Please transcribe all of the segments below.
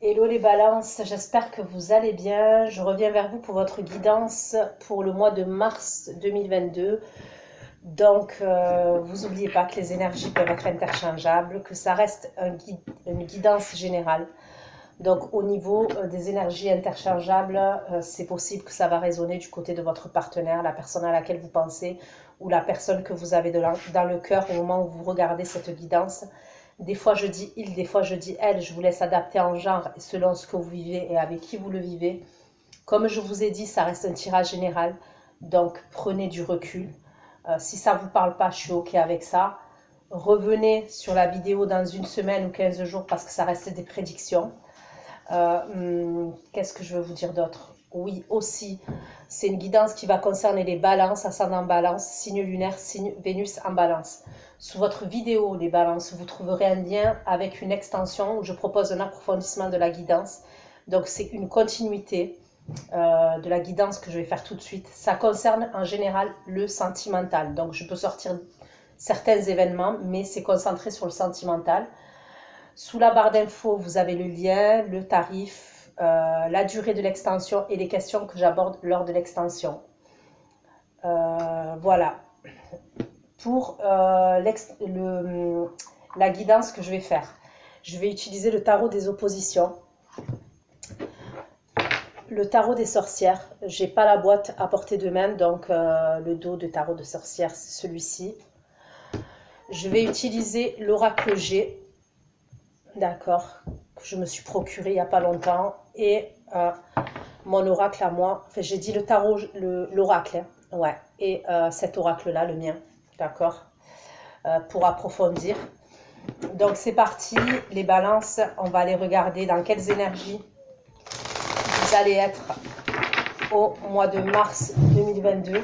Hello les balances, j'espère que vous allez bien. Je reviens vers vous pour votre guidance pour le mois de mars 2022. Donc, vous n'oubliez pas que les énergies peuvent être interchangeables, que ça reste une guidance générale. Donc, au niveau des énergies interchangeables, c'est possible que ça va résonner du côté de votre partenaire, la personne à laquelle vous pensez, ou la personne que vous avez dans le cœur au moment où vous regardez cette guidance. Des fois je dis il, des fois je dis elle, je vous laisse adapter en genre selon ce que vous vivez et avec qui vous le vivez. Comme je vous ai dit, ça reste un tirage général, donc prenez du recul. Si ça ne vous parle pas, je suis ok avec ça. Revenez sur la vidéo dans une semaine ou 15 jours parce que ça reste des prédictions. Qu'est-ce que je veux vous dire d'autre? Oui, aussi, c'est une guidance qui va concerner les balances, ascendant balance, signe lunaire, signe Vénus en balance. Sous votre vidéo, les balances, vous trouverez un lien avec une extension où je propose un approfondissement de la guidance. Donc, c'est une continuité de la guidance que je vais faire tout de suite. Ça concerne en général le sentimental. Donc, je peux sortir certains événements, mais c'est concentré sur le sentimental. Sous la barre d'infos, vous avez le lien, le tarif, la durée de l'extension et les questions que j'aborde lors de l'extension. Voilà. Pour la guidance que je vais faire, je vais utiliser le tarot des oppositions. Le tarot des sorcières, j'ai pas la boîte à portée de main, donc le dos de tarot de sorcière, c'est celui-ci. Je vais utiliser l'oracle G, d'accord, que je me suis procuré il n'y a pas longtemps, et mon oracle à moi, enfin j'ai dit le tarot, l'oracle, hein, ouais, et cet oracle-là, le mien, d'accord, pour approfondir. Donc c'est parti, les balances, on va aller regarder dans quelles énergies vous allez être au mois de mars 2022.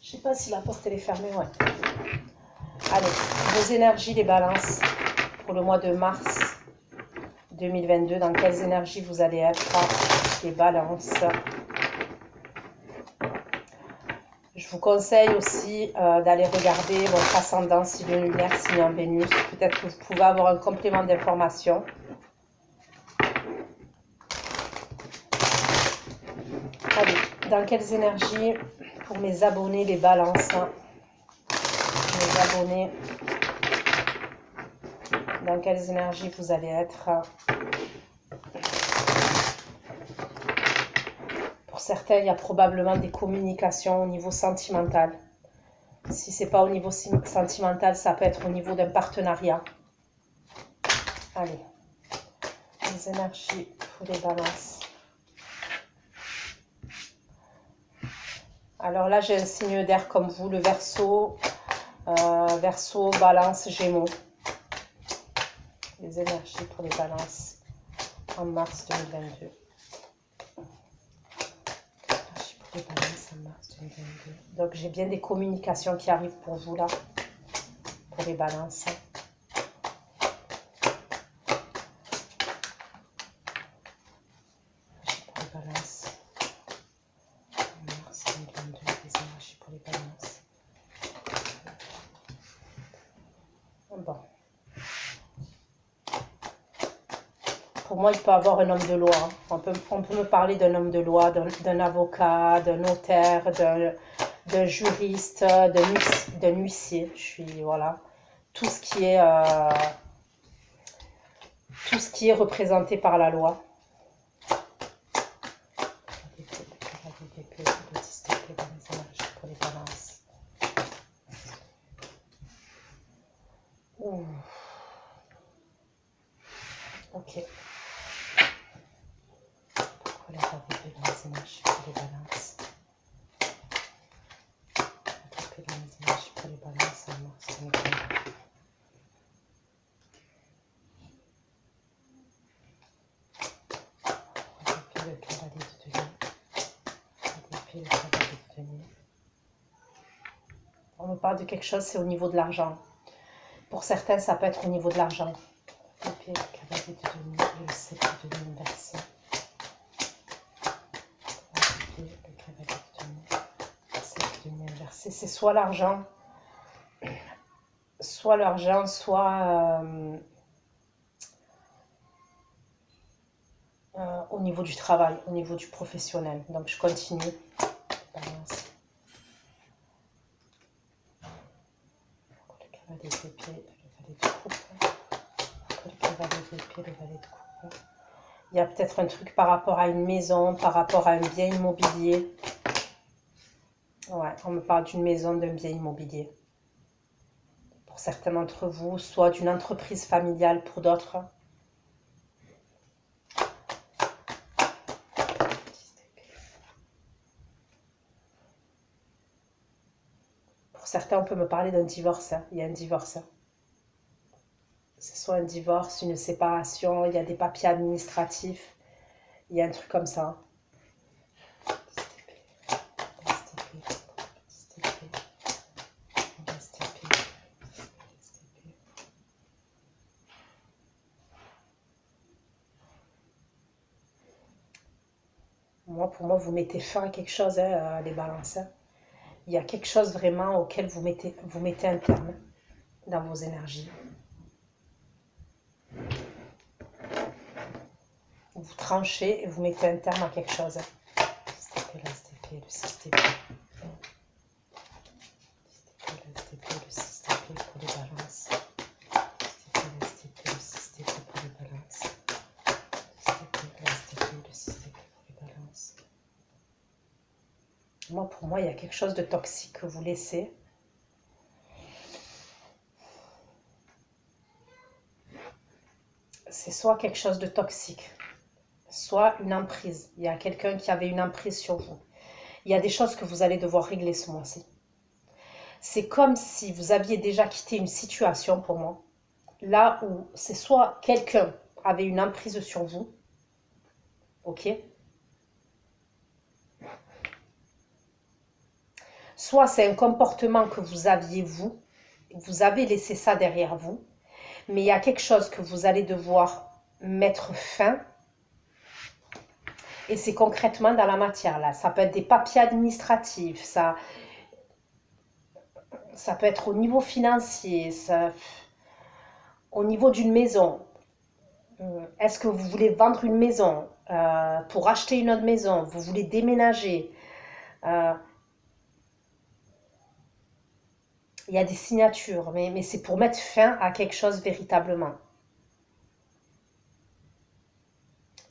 Je sais pas si la porte elle est fermée, ouais. Allez, vos énergies, les balances, pour le mois de mars 2022, dans quelles énergies vous allez être, les balances. Je vous conseille aussi d'aller regarder votre ascendant, signe lunaire, signe en Vénus. Peut-être que vous pouvez avoir un complément d'information. Allez, dans quelles énergies pour mes abonnés, les balances, mes abonnés, dans quelles énergies vous allez être. Pour certains, il y a probablement des communications au niveau sentimental. Si ce n'est pas au niveau sentimental, ça peut être au niveau d'un partenariat. Allez, les énergies pour les balances. Alors là, j'ai un signe d'air comme vous, le Verseau, Verseau, Balance, Gémeaux. Les énergies pour les balances en mars 2022. Énergie pour les balances en mars 2022. Donc j'ai bien des communications qui arrivent pour vous là, pour les balances. Bon. Pour moi, il peut y avoir un homme de loi. On peut me parler d'un homme de loi, d'un avocat, d'un notaire, d'un juriste, d'un huissier. Voilà. Tout ce qui est représenté par la loi. Ok. Pourquoi les raviver dans les énergies pour les balances? Attraper dans les énergies pour les balances en mars 2022. Attraper le cavalier de denier. Attraper le cavalier de denier. On me parle de quelque chose, c'est au niveau de l'argent. Pour certains, ça peut être au niveau de l'argent. Attraper le cavalier de denier et le sceptre de denier inversé. C'est soit l'argent, soit au niveau du travail, au niveau du professionnel. Donc je continue. Balance. Le cavalier d'épée, le valet de coupe. Le cavalier d'épée, le valet de coupe. Il y a peut-être un truc par rapport à une maison, par rapport à un bien immobilier. Ouais, on me parle d'une maison, d'un bien immobilier. Pour certains d'entre vous, soit d'une entreprise familiale pour d'autres. Pour certains, on peut me parler d'un divorce. Il y a un divorce. C'est soit un divorce, une séparation, il y a des papiers administratifs. Il y a un truc comme ça. Moi, pour moi, vous mettez fin à quelque chose, hein, les balances. Hein. Il y a quelque chose vraiment auquel vous mettez un terme dans vos énergies. Vous tranchez et vous mettez un terme à quelque chose. Le 6 d'épée le 6 d'épée pour les balances. Le 6 d'épée pour les balances. Le 6 d'épée pour les balances. Moi, pour moi, il y a quelque chose de toxique que vous laissez. C'est soit quelque chose de toxique, soit une emprise. Il y a quelqu'un qui avait une emprise sur vous. Il y a des choses que vous allez devoir régler ce mois-ci. C'est comme si vous aviez déjà quitté une situation pour moi, là où c'est soit quelqu'un avait une emprise sur vous, ok? Soit c'est un comportement que vous aviez vous avez laissé ça derrière vous, mais il y a quelque chose que vous allez devoir mettre fin. Et c'est concrètement dans la matière, là. Ça peut être des papiers administratifs, ça peut être au niveau financier, au niveau d'une maison. Est-ce que vous voulez vendre une maison pour acheter une autre maison? Vous voulez déménager? Il y a des signatures, mais c'est pour mettre fin à quelque chose véritablement.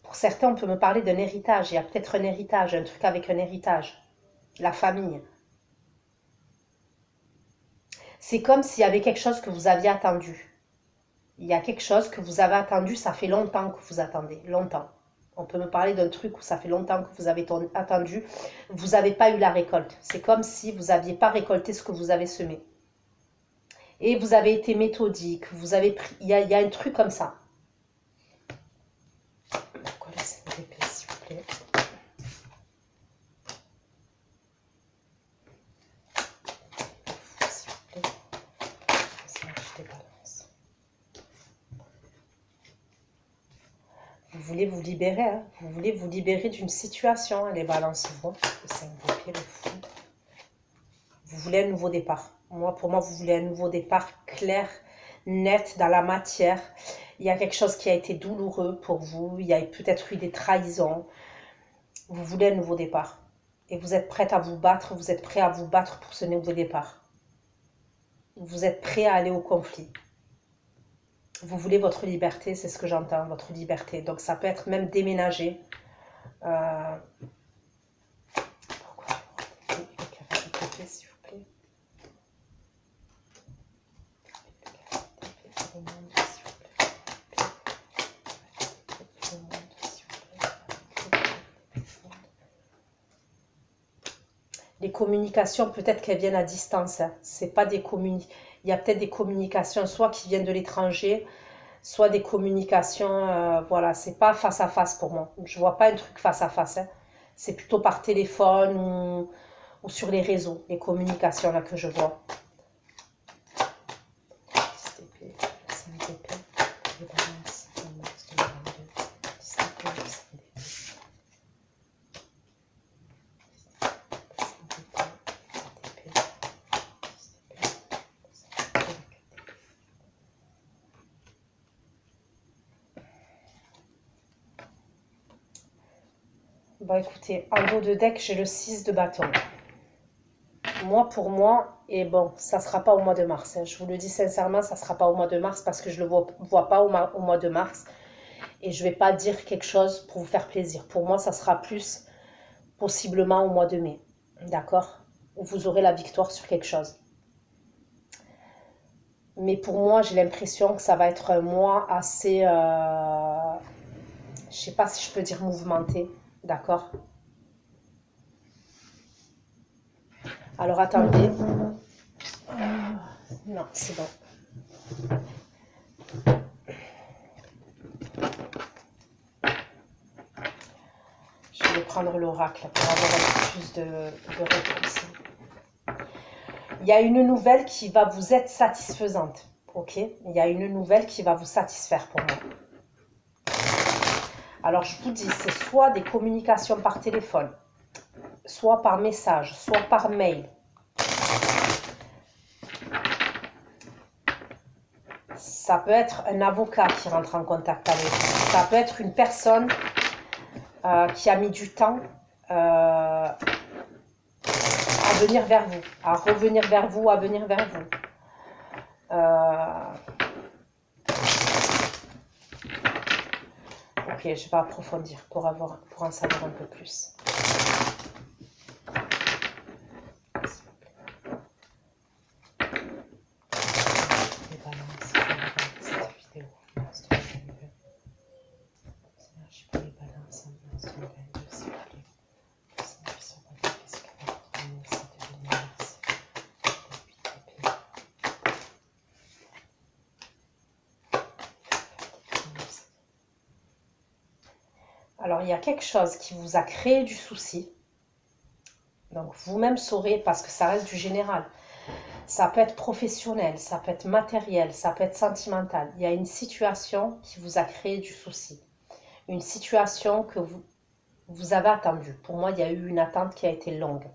Pour certains, on peut me parler d'un héritage. Il y a peut-être un héritage, un truc avec un héritage. La famille. C'est comme s'il y avait quelque chose que vous aviez attendu. Il y a quelque chose que vous avez attendu, ça fait longtemps que vous attendez. Longtemps. On peut me parler d'un truc où ça fait longtemps que vous avez attendu. Vous n'avez pas eu la récolte. C'est comme si vous n'aviez pas récolté ce que vous avez semé. Et vous avez été méthodique. Vous avez pris. Il y a un truc comme ça. Pourquoi laissez-moi l'épée, s'il vous plaît? Vous voulez vous libérer, hein? Vous voulez vous libérer d'une situation, hein, les balances. Bon, le 5 d'épée, le fou. Vous voulez un nouveau départ. Pour moi, vous voulez un nouveau départ clair, net, dans la matière. Il y a quelque chose qui a été douloureux pour vous. Il y a peut-être eu des trahisons. Vous voulez un nouveau départ. Et vous êtes prête à vous battre. Vous êtes prêt à vous battre pour ce nouveau départ. Vous êtes prêt à aller au conflit. Vous voulez votre liberté, c'est ce que j'entends, votre liberté. Donc ça peut être même déménager. Pourquoi le cavalier d'épée, s'il vous plaît? Le monde, s'il vous plaît. Le monde, s'il vous plaît. Les communications, peut-être qu'elles viennent à distance. Hein. C'est pas des Il y a peut-être des communications, soit qui viennent de l'étranger, soit des communications, voilà, c'est pas face à face pour moi. Je vois pas un truc face à face. Hein. C'est plutôt par téléphone ou sur les réseaux, les communications là que je vois. Bon, écoutez, en dos de deck, j'ai le 6 de bâton. Moi, pour moi, et bon, ça ne sera pas au mois de mars. Hein. Je vous le dis sincèrement, ça ne sera pas au mois de mars parce que je ne le vois pas au mois de mars. Et je ne vais pas dire quelque chose pour vous faire plaisir. Pour moi, ça sera plus possiblement au mois de mai. D'accord? Où vous aurez la victoire sur quelque chose. Mais pour moi, j'ai l'impression que ça va être un mois assez... je sais pas si je peux dire mouvementé. D'accord? Alors attendez. Non, c'est bon. Je vais prendre l'oracle pour avoir un peu plus de réponses. Il y a une nouvelle qui va vous être satisfaisante. Ok? Il y a une nouvelle qui va vous satisfaire pour moi. Alors je vous dis, c'est soit des communications par téléphone, soit par message, soit par mail. Ça peut être un avocat qui rentre en contact avec vous. Ça peut être une personne qui a mis du temps à venir vers vous, à revenir vers vous, à venir vers vous. Ok, je vais approfondir pour en savoir un peu plus. Alors, il y a quelque chose qui vous a créé du souci. Donc, vous-même saurez, parce que ça reste du général. Ça peut être professionnel, ça peut être matériel, ça peut être sentimental. Il y a une situation qui vous a créé du souci. Une situation que vous avez attendue. Pour moi, il y a eu une attente qui a été longue.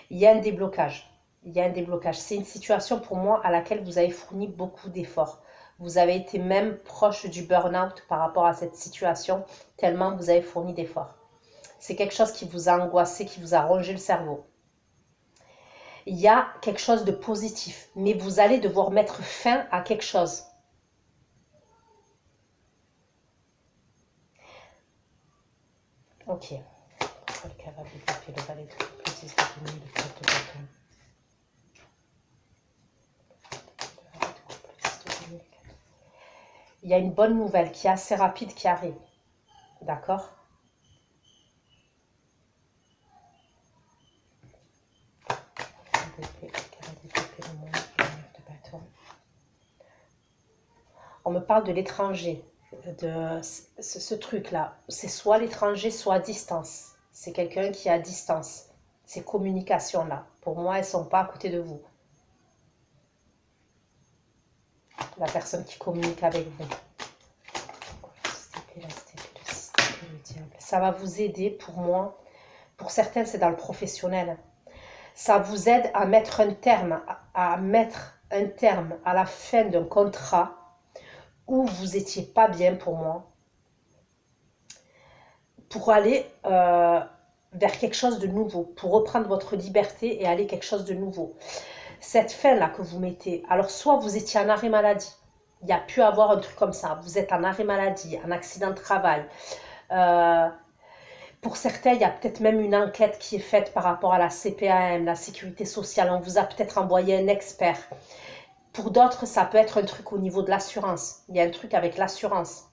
Il y a un déblocage. Il y a un déblocage. C'est une situation pour moi à laquelle vous avez fourni beaucoup d'efforts. Vous avez été même proche du burn-out par rapport à cette situation, tellement vous avez fourni d'efforts. C'est quelque chose qui vous a angoissé, qui vous a rongé le cerveau. Il y a quelque chose de positif, mais vous allez devoir mettre fin à quelque chose. Ok. Pourquoi le cavalier d'épée, le valet de coupe, le 10 de denier, le 4 de bâton. Il y a une bonne nouvelle qui est assez rapide qui arrive. D'accord? On me parle de l'étranger, de ce truc-là. C'est soit l'étranger, soit à distance. C'est quelqu'un qui est à distance. Ces communications-là, pour moi, elles ne sont pas à côté de vous. La personne qui communique avec vous. Ça va vous aider, pour moi. Pour certains, c'est dans le professionnel. Ça vous aide à mettre un terme, à la fin d'un contrat où vous n'étiez pas bien pour moi, pour aller vers quelque chose de nouveau, pour reprendre votre liberté et aller quelque chose de nouveau. Cette fin-là que vous mettez, alors soit vous étiez en arrêt maladie, il y a pu avoir un truc comme ça, vous êtes en arrêt maladie, un accident de travail. Pour certains, il y a peut-être même une enquête qui est faite par rapport à la CPAM, la sécurité sociale. On vous a peut-être envoyé un expert. Pour d'autres, ça peut être un truc au niveau de l'assurance. Il y a un truc avec l'assurance.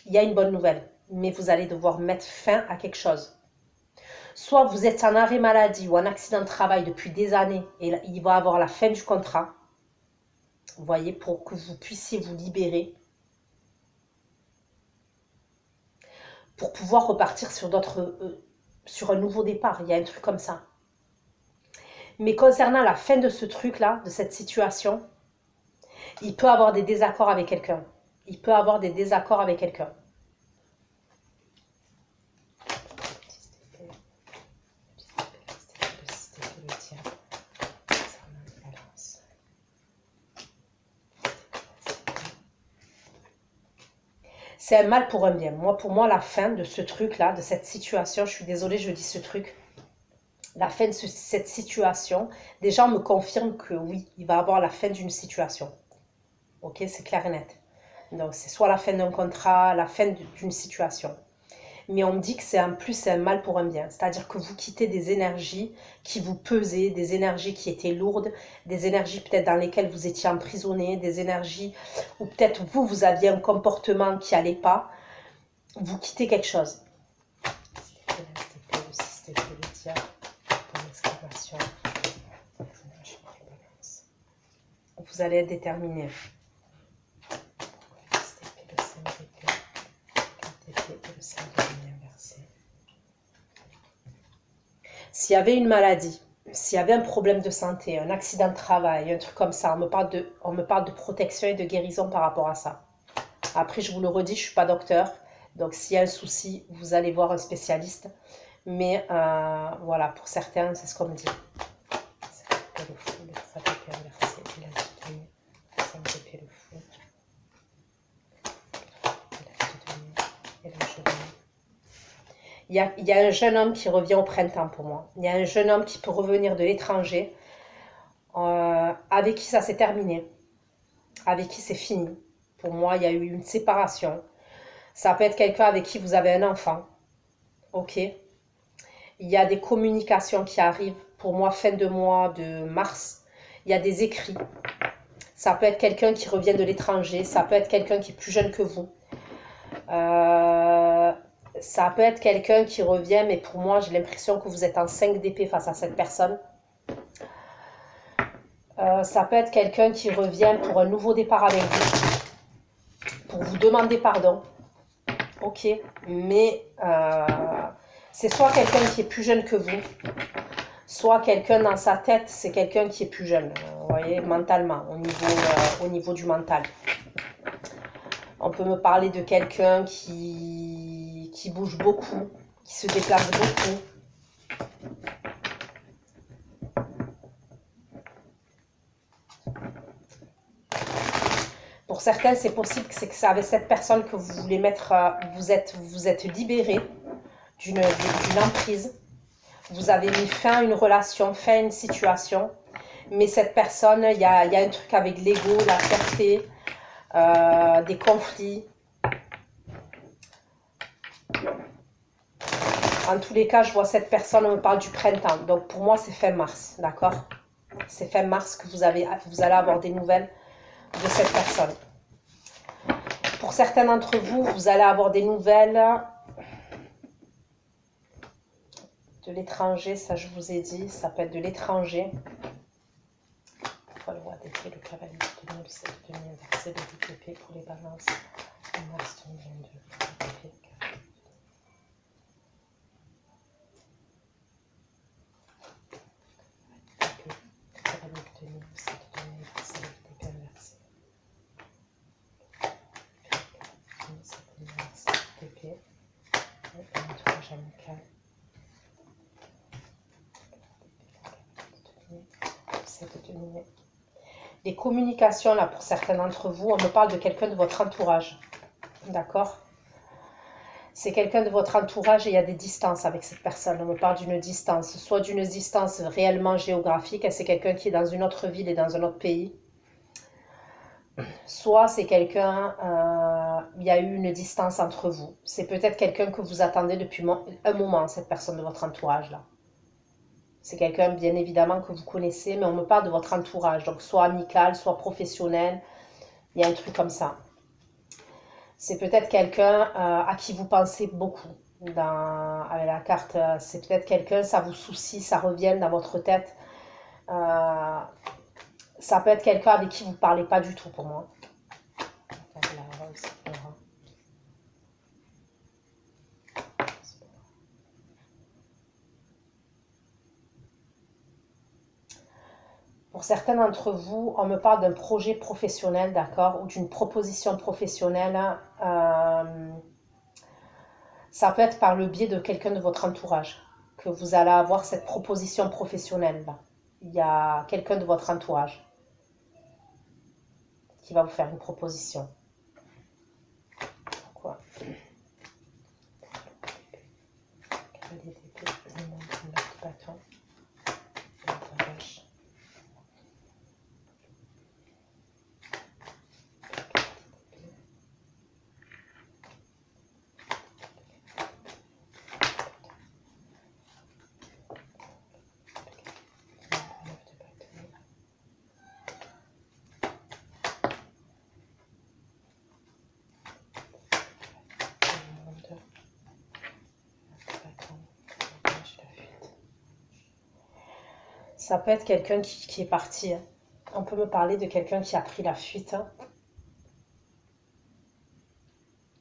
Il y a une bonne nouvelle, mais vous allez devoir mettre fin à quelque chose. Soit vous êtes en arrêt maladie ou en accident de travail depuis des années et il va y avoir la fin du contrat. Vous voyez, pour que vous puissiez vous libérer. Pour pouvoir repartir sur un nouveau départ. Il y a un truc comme ça. Mais concernant la fin de ce truc-là, de cette situation, il peut avoir des désaccords avec quelqu'un. Il peut avoir des désaccords avec quelqu'un. C'est un mal pour un bien. Moi, pour moi, la fin de ce truc-là, de cette situation, je suis désolée, je dis ce truc, la fin de cette situation, déjà, on me confirme que oui, il va y avoir la fin d'une situation. Ok, c'est clair et net. Donc, c'est soit la fin d'un contrat, la fin d'une situation. Mais on me dit que c'est un plus, c'est un mal pour un bien. C'est-à-dire que vous quittez des énergies qui vous pesaient, des énergies qui étaient lourdes, des énergies peut-être dans lesquelles vous étiez emprisonné, des énergies où peut-être vous, vous aviez un comportement qui n'allait pas. Vous quittez quelque chose. Vous allez être déterminé. S'il y avait une maladie, s'il y avait un problème de santé, un accident de travail, un truc comme ça, on me parle de protection et de guérison par rapport à ça. Après, je vous le redis, je ne suis pas docteur. Donc, s'il y a un souci, vous allez voir un spécialiste. Mais voilà, pour certains, c'est ce qu'on me dit. Il y a un jeune homme qui revient au printemps pour moi. Il y a un jeune homme qui peut revenir de l'étranger, avec qui ça s'est terminé, avec qui c'est fini. Pour moi, il y a eu une séparation. Ça peut être quelqu'un avec qui vous avez un enfant. Ok. Il y a des communications qui arrivent. Pour moi, fin de mois de mars, il y a des écrits. Ça peut être quelqu'un qui revient de l'étranger. Ça peut être quelqu'un qui est plus jeune que vous. Ça peut être quelqu'un qui revient, mais pour moi, j'ai l'impression que vous êtes en 5 d'épée face à cette personne. Ça peut être quelqu'un qui revient pour un nouveau départ avec vous, pour vous demander pardon. Ok, mais c'est soit quelqu'un qui est plus jeune que vous, soit quelqu'un dans sa tête, c'est quelqu'un qui est plus jeune, vous voyez, mentalement, au niveau du mental. On peut me parler de quelqu'un qui bouge beaucoup, qui se déplace beaucoup. Pour certains, c'est possible que c'est avec cette personne que vous voulez mettre, vous êtes libéré d'une emprise. Vous avez mis fin à une relation, fin à une situation. Mais cette personne, il y a un truc avec l'ego, la fierté, des conflits. En tous les cas, je vois cette personne, on me parle du printemps. Donc pour moi, c'est fin mars, d'accord? C'est fin mars que vous allez avoir des nouvelles de cette personne. Pour certains d'entre vous, vous allez avoir des nouvelles de l'étranger, ça je vous ai dit, ça peut être de l'étranger. Le roi d'épée, le cavalier de demi, le 7 de demi inversé, le 8 d'épée pour les balances, en mars 2022, le cavalier de demi, le 7 de demi inversé, le 8 d'épée inversé. Le 7 de demi inversé, le 8 d'épée, et un entourage amical. Le 7 de demi. Les communications, là, pour certains d'entre vous, on me parle de quelqu'un de votre entourage. D'accord? C'est quelqu'un de votre entourage et il y a des distances avec cette personne. On me parle d'une distance, soit d'une distance réellement géographique, c'est quelqu'un qui est dans une autre ville et dans un autre pays. Soit c'est quelqu'un, il y a eu une distance entre vous. C'est peut-être quelqu'un que vous attendez depuis un moment, cette personne de votre entourage, là. C'est quelqu'un, bien évidemment, que vous connaissez, mais on me parle de votre entourage. Donc, soit amical, soit professionnel. Il y a un truc comme ça. C'est peut-être quelqu'un à qui vous pensez beaucoup. Avec la carte, c'est peut-être quelqu'un, ça vous soucie, ça revient dans votre tête. Ça peut être quelqu'un avec qui vous ne parlez pas du tout pour moi. Pour certains d'entre vous, on me parle d'un projet professionnel, d'accord, ou d'une proposition professionnelle. Ça peut être par le biais de quelqu'un de votre entourage que vous allez avoir cette proposition professionnelle. Là. Il y a quelqu'un de votre entourage qui va vous faire une proposition. Pourquoi? Ça peut être quelqu'un qui est parti. Hein. On peut me parler de quelqu'un qui a pris la fuite. Hein.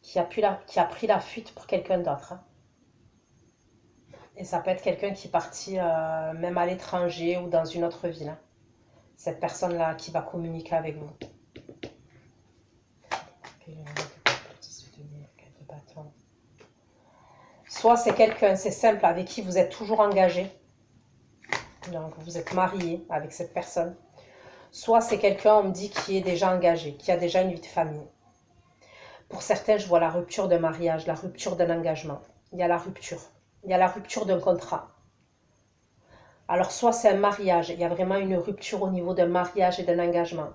Qui a pris la fuite pour quelqu'un d'autre. Hein. Et ça peut être quelqu'un qui est parti même à l'étranger ou dans une autre ville. Hein. Cette personne-là qui va communiquer avec vous. Soit c'est quelqu'un, c'est simple, avec qui vous êtes toujours engagé. Donc vous êtes marié avec cette personne. Soit c'est quelqu'un, on me dit, qui est déjà engagé, qui a déjà une vie de famille. Pour certains, je vois la rupture d'un mariage, la rupture d'un engagement. Il y a la rupture. Il y a la rupture d'un contrat. Alors soit c'est un mariage, il y a vraiment une rupture au niveau d'un mariage et d'un engagement.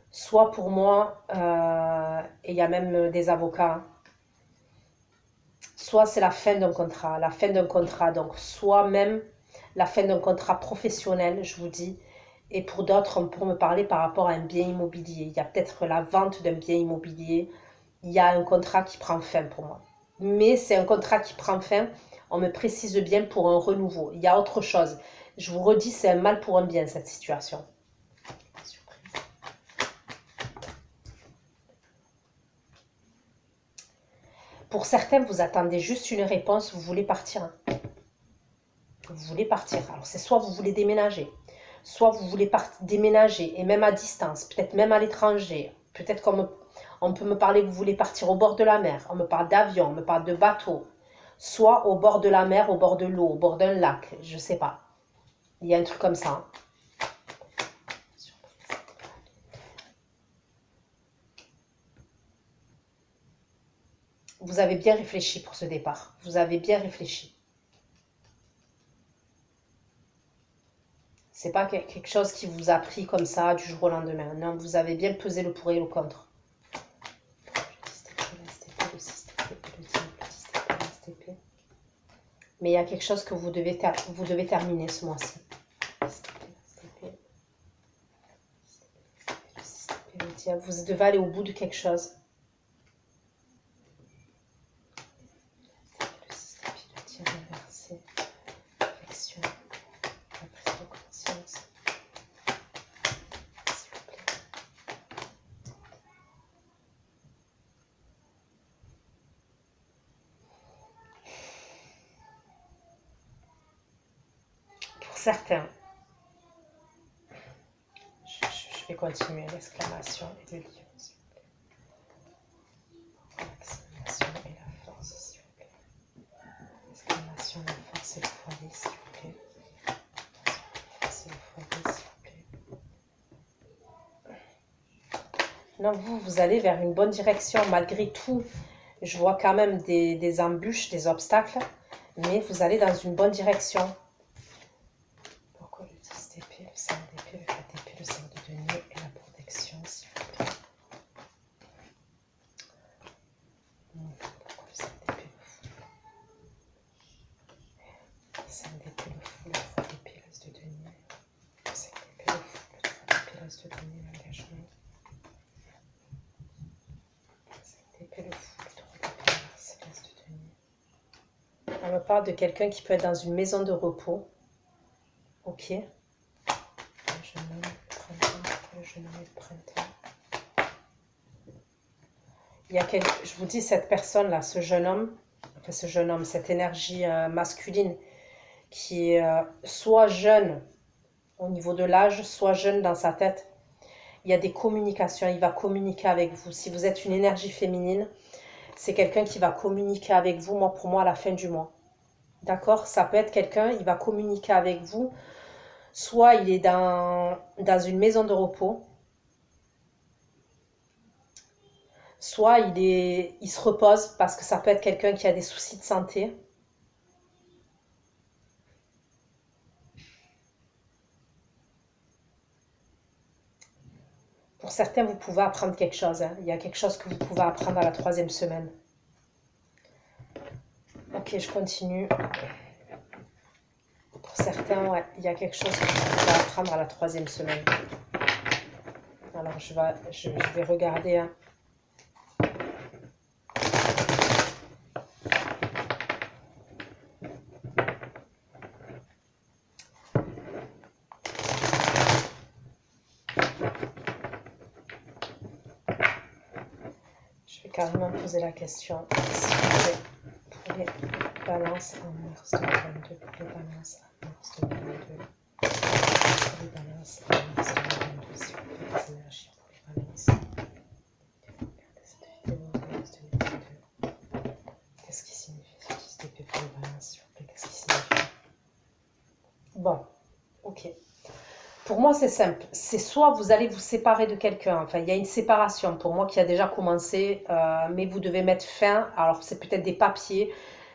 Soit pour moi, et il y a même des avocats, soit c'est la fin d'un contrat, donc soit même la fin d'un contrat professionnel, je vous dis, et pour d'autres, on peut me parler par rapport à un bien immobilier. Il y a peut-être la vente d'un bien immobilier, il y a un contrat qui prend fin pour moi. Mais c'est un contrat qui prend fin, on me précise bien pour un renouveau. Il y a autre chose. Je vous redis, c'est un mal pour un bien, cette situation. Pour certains, vous attendez juste une réponse, vous voulez partir. Hein. Vous voulez partir. Alors, c'est soit vous voulez déménager, soit vous voulez déménager, et même à distance, peut-être même à l'étranger. Peut-être qu'on peut me parler, vous voulez partir au bord de la mer, on me parle d'avion, on me parle de bateau, soit au bord de la mer, au bord de l'eau, au bord d'un lac, je ne sais pas. Il y a un truc comme ça. Hein. Vous avez bien réfléchi pour ce départ. Vous avez bien réfléchi. C'est pas quelque chose qui vous a pris comme ça du jour au lendemain. Non, vous avez bien pesé le pour et le contre. Mais il y a quelque chose que vous devez terminer ce mois-ci. Vous devez aller au bout de quelque chose. Certains. Je vais continuer l'exclamation et le livre, s'il vous plaît. L'exclamation et la force, s'il vous plaît. L'exclamation, la force et le foyer, s'il vous plaît. C'est le foyer, s'il vous plaît. Non, vous allez vers une bonne direction. Malgré tout, je vois quand même des embûches, des obstacles, mais vous allez dans une bonne direction. Pourquoi le 10 d'épée, le 5 d'épée, le 4 d'épée, le 5 de denier et la protection, s'il vous plaît. Pourquoi le 5 d'épée, le fou? Le 5 d'épée, le fou, le 3 d'épée, l'as de denier. Le 5 d'épée, le fou, le 3 d'épée, l'as de denier, l'engagement. Le 5 d'épée, le fou, le 3 d'épée, l'as de denier. On me parle de quelqu'un qui peut être dans une maison de repos. Ok. Le jeune homme, le printemps, le jeune homme et le printemps. Il y a je vous dis, cette personne-là, ce jeune homme, cette énergie masculine qui est soit jeune au niveau de l'âge, soit jeune dans sa tête. Il y a des communications, il va communiquer avec vous. Si vous êtes une énergie féminine, c'est quelqu'un qui va communiquer avec vous, pour moi, à la fin du mois. D'accord? Ça peut être quelqu'un, il va communiquer avec vous. Soit il est dans une maison de repos, soit il se repose parce que ça peut être quelqu'un qui a des soucis de santé. Pour certains, vous pouvez apprendre quelque chose. Hein. Il y a quelque chose que vous pouvez apprendre à la 3e semaine. Ok, je continue. Pour certains, ouais, il y a quelque chose que vous pouvez apprendre à la 3e semaine. Alors, je vais regarder. Hein. vais carrément poser la question. S'il vous plaît, pour les balances en mars 2022, pour les balances en mars 2022, pour les balances en mars 2022, s'il vous plaît, les énergies pour les balances. Regardez cette vidéo en mars 2022. Qu'est-ce qui signifie ce 10 d'épée pour les balances, s'il vous plaît? Qu'est-ce qui signifie? Bon, ok. Pour moi, c'est simple. C'est soit vous allez vous séparer de quelqu'un. Enfin, il y a une séparation pour moi qui a déjà commencé, mais vous devez mettre fin. Alors, c'est peut-être des papiers.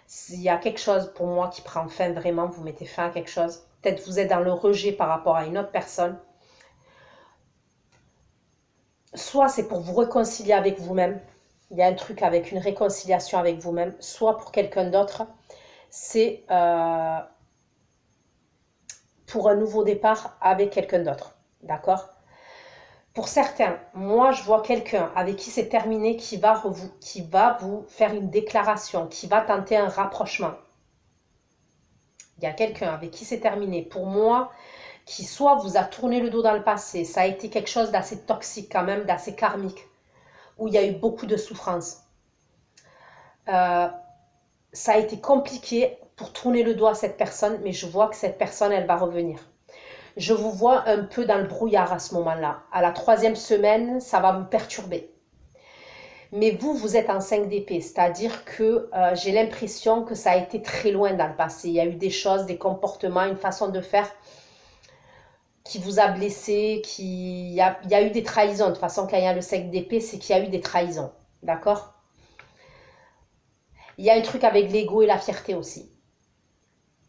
S'il y a quelque chose pour moi qui prend fin, vraiment, vous mettez fin à quelque chose. Peut-être vous êtes dans le rejet par rapport à une autre personne. Soit c'est pour vous réconcilier avec vous-même. Il y a un truc avec une réconciliation avec vous-même. Soit pour quelqu'un d'autre, c'est pour un nouveau départ avec quelqu'un d'autre. D'accord? Pour certains, moi je vois quelqu'un avec qui c'est terminé qui va vous faire une déclaration, qui va tenter un rapprochement. Il y a quelqu'un avec qui c'est terminé. Pour moi, qui soit vous a tourné le dos dans le passé, ça a été quelque chose d'assez toxique quand même, d'assez karmique, où il y a eu beaucoup de souffrance. Ça a été compliqué pour tourner le dos à cette personne, mais je vois que cette personne, elle va revenir. Je vous vois un peu dans le brouillard à ce moment-là. À la 3e semaine, ça va vous perturber. Mais vous, vous êtes en 5 d'épée, c'est-à-dire que j'ai l'impression que ça a été très loin dans le passé. Il y a eu des choses, des comportements, une façon de faire qui vous a blessé, il y a eu des trahisons. De toute façon, quand il y a le 5 d'épée, c'est qu'il y a eu des trahisons. D'accord? Il y a un truc avec l'ego et la fierté aussi.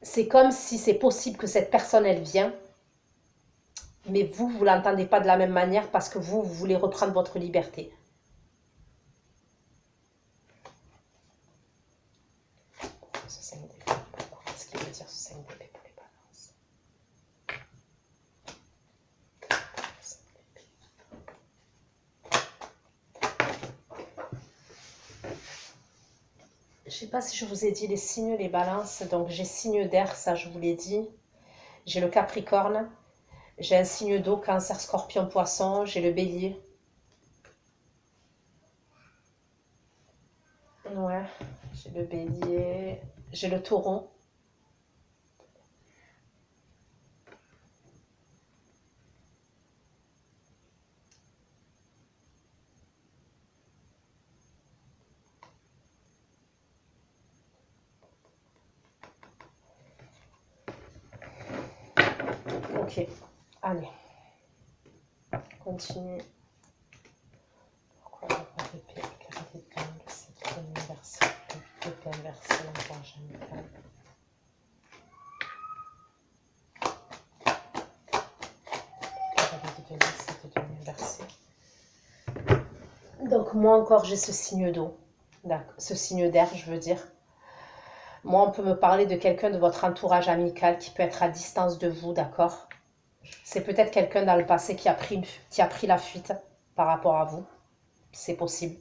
C'est comme si c'est possible que cette personne, elle vient, mais vous ne l'entendez pas de la même manière parce que vous voulez reprendre votre liberté. Ce 5 d'épée, qu'est-ce qu'il veut dire ce 5 d'épée pour les balances? Je ne sais pas si je vous ai dit les signes, les balances. Donc j'ai signe d'air, ça je vous l'ai dit. J'ai le Capricorne. J'ai un signe d'eau, Cancer, Scorpion, Poisson. J'ai le Bélier. Ouais, j'ai le Bélier. J'ai le Taureau. Ok, allez. Continue. Pourquoi il n'y a pas d'épée? Carré d'épingle, c'est le premier verset. L'épée inversée, l'encourage amical. Carré d'épingle, c'est le deuxième verset. Donc moi encore, j'ai ce signe d'eau. Ce signe d'air, je veux dire. Moi, on peut me parler de quelqu'un de votre entourage amical qui peut être à distance de vous, d'accord? C'est peut-être quelqu'un dans le passé qui a pris la fuite par rapport à vous. C'est possible.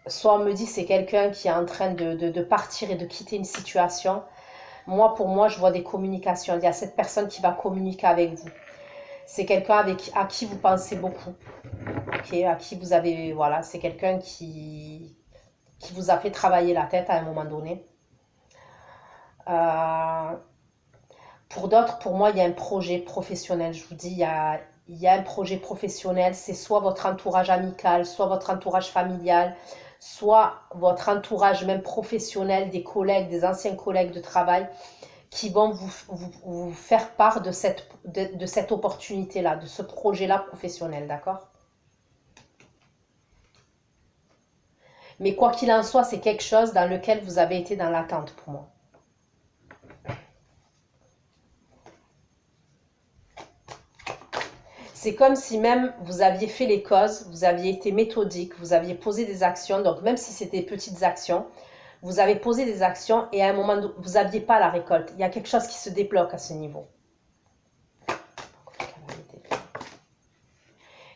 Soit on me dit c'est quelqu'un qui est en train de partir et de quitter une situation. Moi, pour moi, je vois des communications. Il y a cette personne qui va communiquer avec vous. C'est quelqu'un à qui vous pensez beaucoup. Okay, à qui vous avez... Voilà, c'est quelqu'un qui vous a fait travailler la tête à un moment donné. Pour d'autres, pour moi, il y a un projet professionnel. Je vous dis, il y a un projet professionnel. C'est soit votre entourage amical, soit votre entourage familial, soit votre entourage même professionnel, des collègues, des anciens collègues de travail qui vont vous faire part de cette opportunité-là, de ce projet-là professionnel, d'accord? Mais quoi qu'il en soit, c'est quelque chose dans lequel vous avez été dans l'attente pour moi. C'est comme si même vous aviez fait les causes, vous aviez été méthodique, vous aviez posé des actions, donc même si c'était petites actions, vous avez posé des actions et à un moment, vous n'aviez pas la récolte. Il y a quelque chose qui se débloque à ce niveau.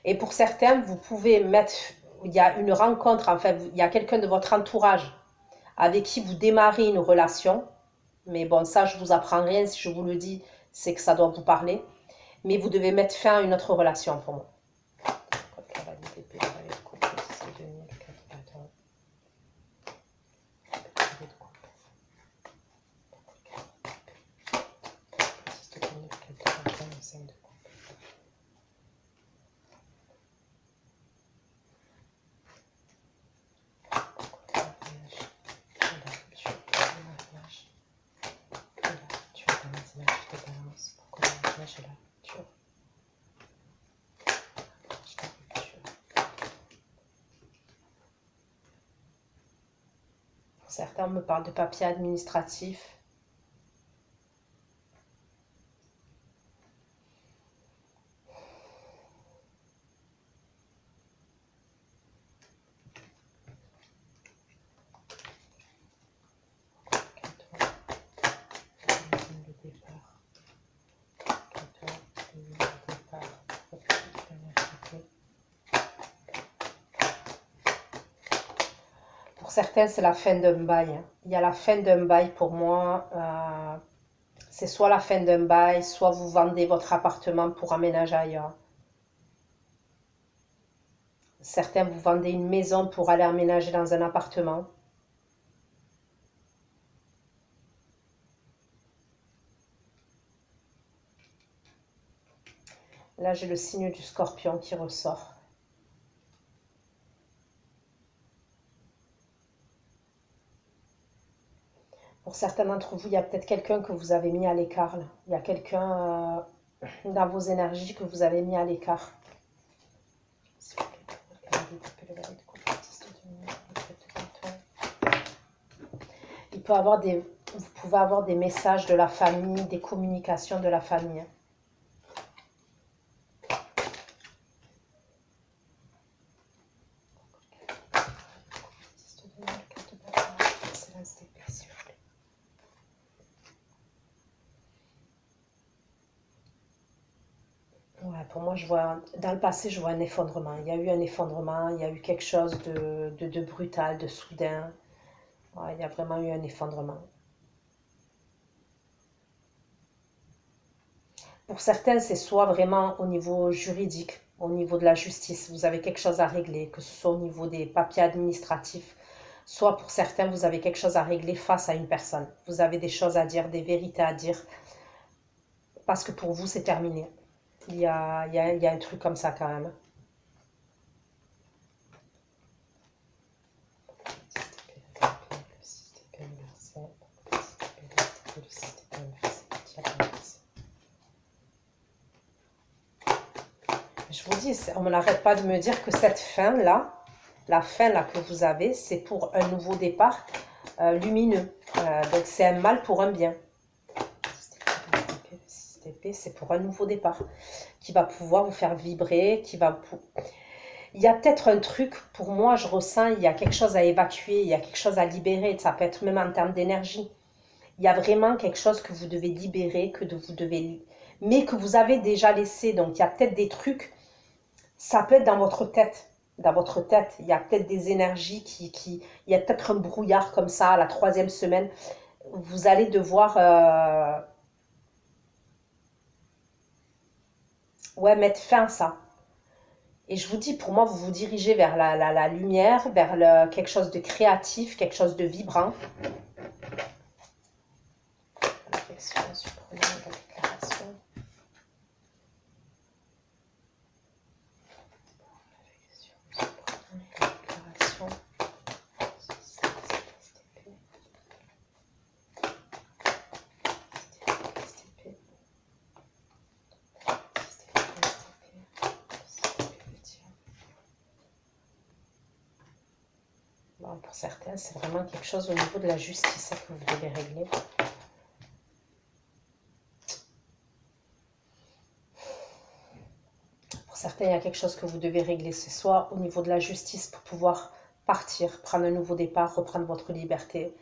Et pour certains, vous pouvez mettre, il y a une rencontre, enfin, il y a quelqu'un de votre entourage avec qui vous démarrez une relation. Mais bon, ça, je vous apprends rien. Si je vous le dis, c'est que ça doit vous parler. Mais vous devez mettre fin à une autre relation pour moi. certains, on me parle de papier administratif. Pour certains, c'est la fin d'un bail. Il y a la fin d'un bail pour moi. C'est soit la fin d'un bail, soit vous vendez votre appartement pour aménager ailleurs. Certains, vous vendez une maison pour aller aménager dans un appartement. Là, j'ai le signe du Scorpion qui ressort. Pour certains d'entre vous, il y a peut-être quelqu'un que vous avez mis à l'écart. Il y a quelqu'un dans vos énergies que vous avez mis à l'écart. Il peut avoir vous pouvez avoir des messages de la famille, des communications de la famille. Ouais, pour moi, je vois, dans le passé, je vois un effondrement. Il y a eu un effondrement, il y a eu quelque chose de brutal, de soudain. Ouais, il y a vraiment eu un effondrement. Pour certains, c'est soit vraiment au niveau juridique, au niveau de la justice, vous avez quelque chose à régler, que ce soit au niveau des papiers administratifs, soit pour certains, vous avez quelque chose à régler face à une personne. Vous avez des choses à dire, des vérités à dire, parce que pour vous, c'est terminé. Il y a un truc comme ça quand même. Je vous dis, on n'arrête pas de me dire que cette fin-là, la fin là que vous avez, c'est pour un nouveau départ lumineux. Donc c'est un mal pour un bien. C'est pour un nouveau départ qui va pouvoir vous faire vibrer, Il y a peut-être un truc, pour moi, je ressens, il y a quelque chose à évacuer, il y a quelque chose à libérer. Ça peut être même en termes d'énergie. Il y a vraiment quelque chose que vous devez libérer, mais que vous avez déjà laissé. Donc il y a peut-être des trucs. Ça peut être dans votre tête. Dans votre tête, il y a peut-être des énergies il y a peut-être un brouillard comme ça, à la 3e semaine. Vous allez devoir ouais, mettre fin à ça. Et je vous dis, pour moi, vous vous dirigez vers la lumière, vers quelque chose de créatif, quelque chose de vibrant. Réflexion, surprenante, la déclaration. Bon, pour certains, c'est vraiment quelque chose au niveau de la justice que vous devez régler. Pour certains, il y a quelque chose que vous devez régler. C'est soit au niveau de la justice pour pouvoir partir, prendre un nouveau départ, reprendre votre liberté.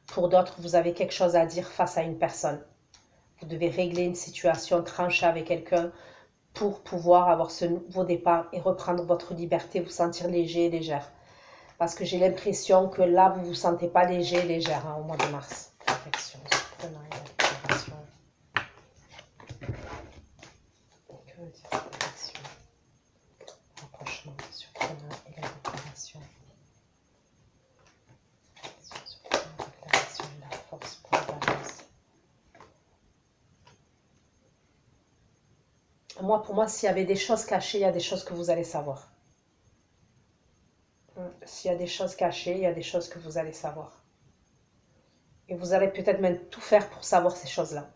Pour d'autres, vous avez quelque chose à dire face à une personne. Vous devez régler une situation, trancher avec quelqu'un pour pouvoir avoir ce nouveau départ et reprendre votre liberté, vous sentir léger et légère. Parce que j'ai l'impression que là, vous ne vous sentez pas léger et légère au mois de mars. Réflexion, surprenante, déclaration. Que veut dire réflexion? Rapprochement, surprenant et la déclaration. Surprenant, déclaration et la force pour la balance. Moi, pour moi, s'il y avait des choses cachées, il y a des choses que vous allez savoir. S'il y a des choses cachées, il y a des choses que vous allez savoir. Et vous allez peut-être même tout faire pour savoir ces choses-là.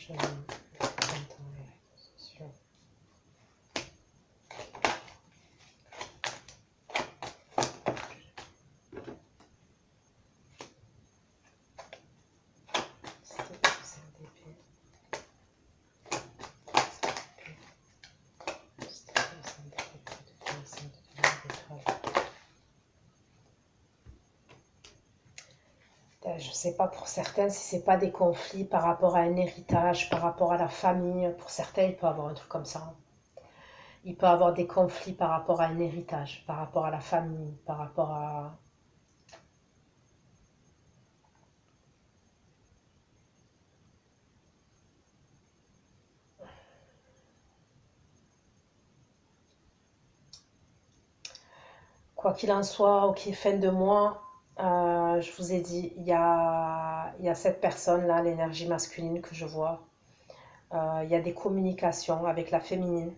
Je entends les réseaux sociaux. Je ne sais pas pour certains si c'est pas des conflits par rapport à un héritage, par rapport à la famille. Pour certains, il peut y avoir un truc comme ça. Il peut y avoir des conflits par rapport à un héritage, par rapport à la famille, par rapport à... Quoi qu'il en soit, ok, fin de mois, je vous ai dit, il y a cette personne-là, l'énergie masculine que je vois. Il y a des communications avec la féminine.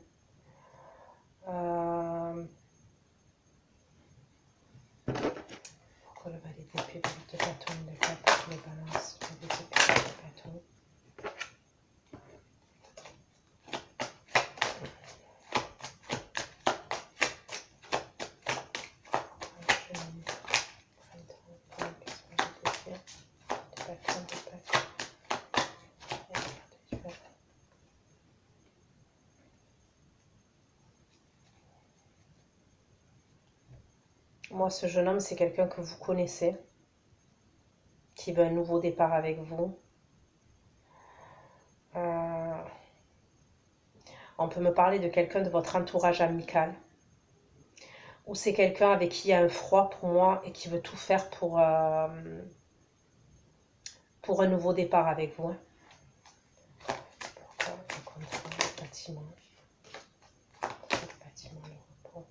Pourquoi le valet d'épée, de bâton, de cartes, les balances, le valet d'épée, de bâton. Moi, ce jeune homme, c'est quelqu'un que vous connaissez, qui veut un nouveau départ avec vous. On peut me parler de quelqu'un de votre entourage amical. Ou c'est quelqu'un avec qui il y a un froid pour moi et qui veut tout faire pour un nouveau départ avec vous. Pourquoi le contrôle, le bâtiment, le repos.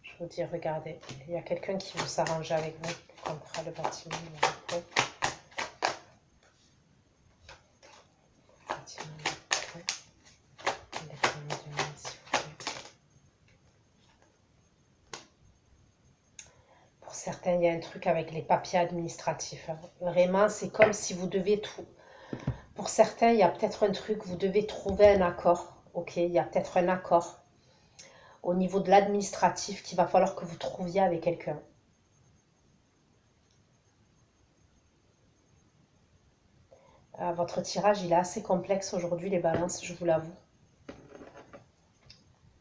Je vous dis, regardez, il y a quelqu'un qui veut s'arranger avec vous. Le contrat, le bâtiment, le repos. Le bâtiment, le repos. Pour certains, il y a un truc avec les papiers administratifs. Vraiment, c'est comme si vous devez tout. Pour certains, il y a peut-être un truc, vous devez trouver un accord. Ok, il y a peut-être un accord au niveau de l'administratif qu'il va falloir que vous trouviez avec quelqu'un. Votre tirage, il est assez complexe aujourd'hui, les balances, je vous l'avoue.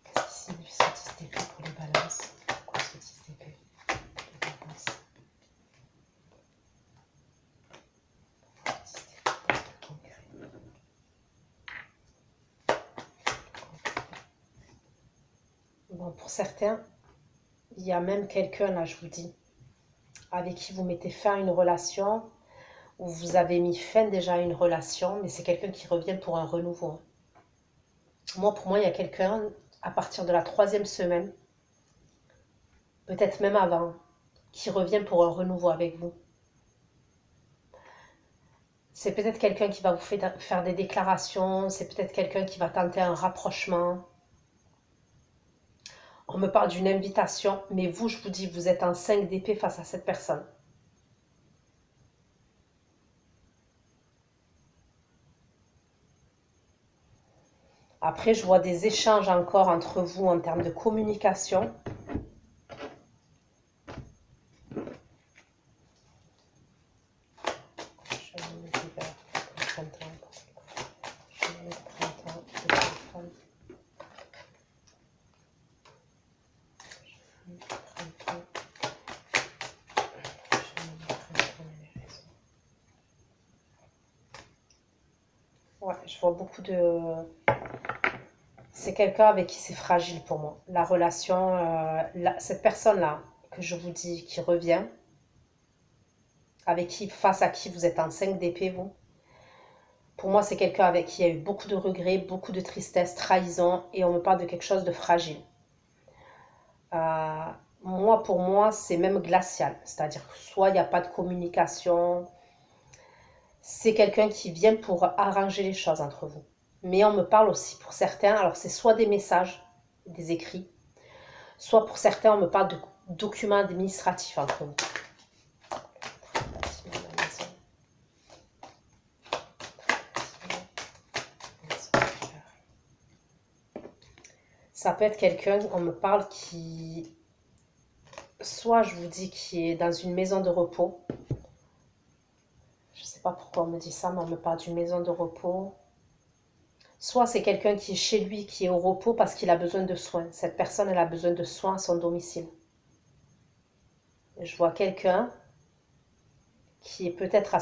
Qu'est-ce qui signifie ce 10 d'épée pour les balances? Pourquoi ce 10 d'épée pour les balances? Bon, pour certains, il y a même quelqu'un, là, je vous dis, avec qui vous mettez fin à une relation, ou vous avez mis fin déjà à une relation, mais c'est quelqu'un qui revient pour un renouveau. Moi, pour moi, il y a quelqu'un, à partir de la 3e semaine, peut-être même avant, qui revient pour un renouveau avec vous. C'est peut-être quelqu'un qui va vous faire des déclarations, c'est peut-être quelqu'un qui va tenter un rapprochement. On me parle d'une invitation, mais vous, je vous dis, vous êtes en 5 d'épée face à cette personne. Après, je vois des échanges encore entre vous en termes de communication. Ouais, je vois beaucoup de... C'est quelqu'un avec qui c'est fragile pour moi. La relation, cette personne-là que je vous dis qui revient, avec qui, face à qui vous êtes en 5 d'épée, vous. Pour moi, c'est quelqu'un avec qui il y a eu beaucoup de regrets, beaucoup de tristesse, trahison, et on me parle de quelque chose de fragile. Moi, pour moi, c'est même glacial. C'est-à-dire que soit il n'y a pas de communication, c'est quelqu'un qui vient pour arranger les choses entre vous. Mais on me parle aussi pour certains, alors c'est soit des messages, des écrits, soit pour certains, on me parle de documents administratifs entre vous. Ça peut être quelqu'un, on me parle, qui, soit je vous dis, qui est dans une maison de repos. Je ne sais pas pourquoi on me dit ça, mais on me parle d'une maison de repos. Soit c'est quelqu'un qui est chez lui, qui est au repos parce qu'il a besoin de soins. Cette personne, elle a besoin de soins à son domicile. Je vois quelqu'un qui est peut-être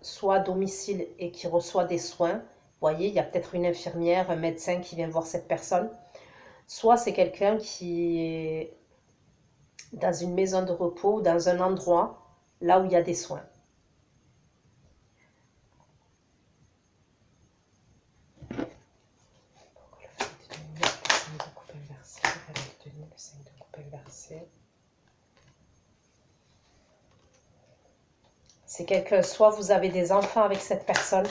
soit à domicile et qui reçoit des soins. Vous voyez, il y a peut-être une infirmière, un médecin qui vient voir cette personne. Soit c'est quelqu'un qui est dans une maison de repos, dans un endroit, là où il y a des soins. C'est quelqu'un, soit vous avez des enfants avec cette personne,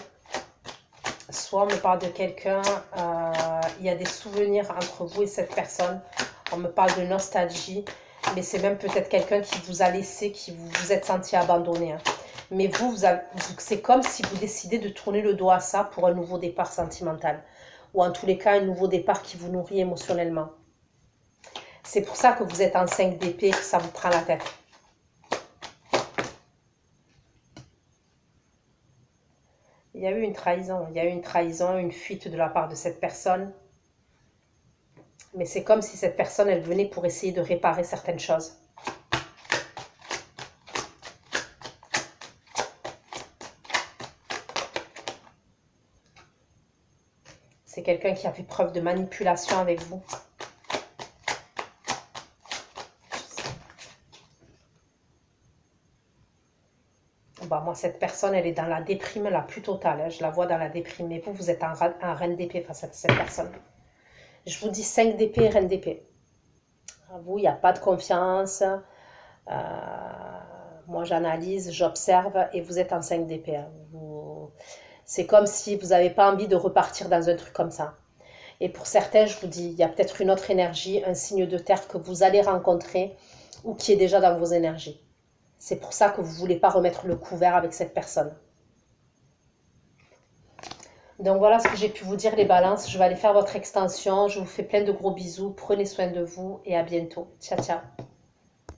soit on me parle de quelqu'un, il y a des souvenirs entre vous et cette personne, on me parle de nostalgie, mais c'est même peut-être quelqu'un qui vous a laissé, qui vous êtes senti abandonné. Hein. Mais vous c'est comme si vous décidez de tourner le dos à ça pour un nouveau départ sentimental, ou en tous les cas un nouveau départ qui vous nourrit émotionnellement. C'est pour ça que vous êtes en 5 d'épée, que ça vous prend la tête. Il y a eu une trahison, une fuite de la part de cette personne. Mais c'est comme si cette personne, elle venait pour essayer de réparer certaines choses. C'est quelqu'un qui a fait preuve de manipulation avec vous. Bah, moi, cette personne, elle est dans la déprime la plus totale. Hein. Je la vois dans la déprime. Mais vous êtes un reine d'épée face à cette personne. Je vous dis 5 d'épée, reine d'épée. Vous, il n'y a pas de confiance. Moi, j'analyse, j'observe et vous êtes en 5 d'épée. Hein. C'est comme si vous n'avez pas envie de repartir dans un truc comme ça. Et pour certains, je vous dis, il y a peut-être une autre énergie, un signe de terre que vous allez rencontrer ou qui est déjà dans vos énergies. C'est pour ça que vous ne voulez pas remettre le couvert avec cette personne. Donc voilà ce que j'ai pu vous dire les balances. Je vais aller faire votre extension. Je vous fais plein de gros bisous. Prenez soin de vous et à bientôt. Ciao, ciao.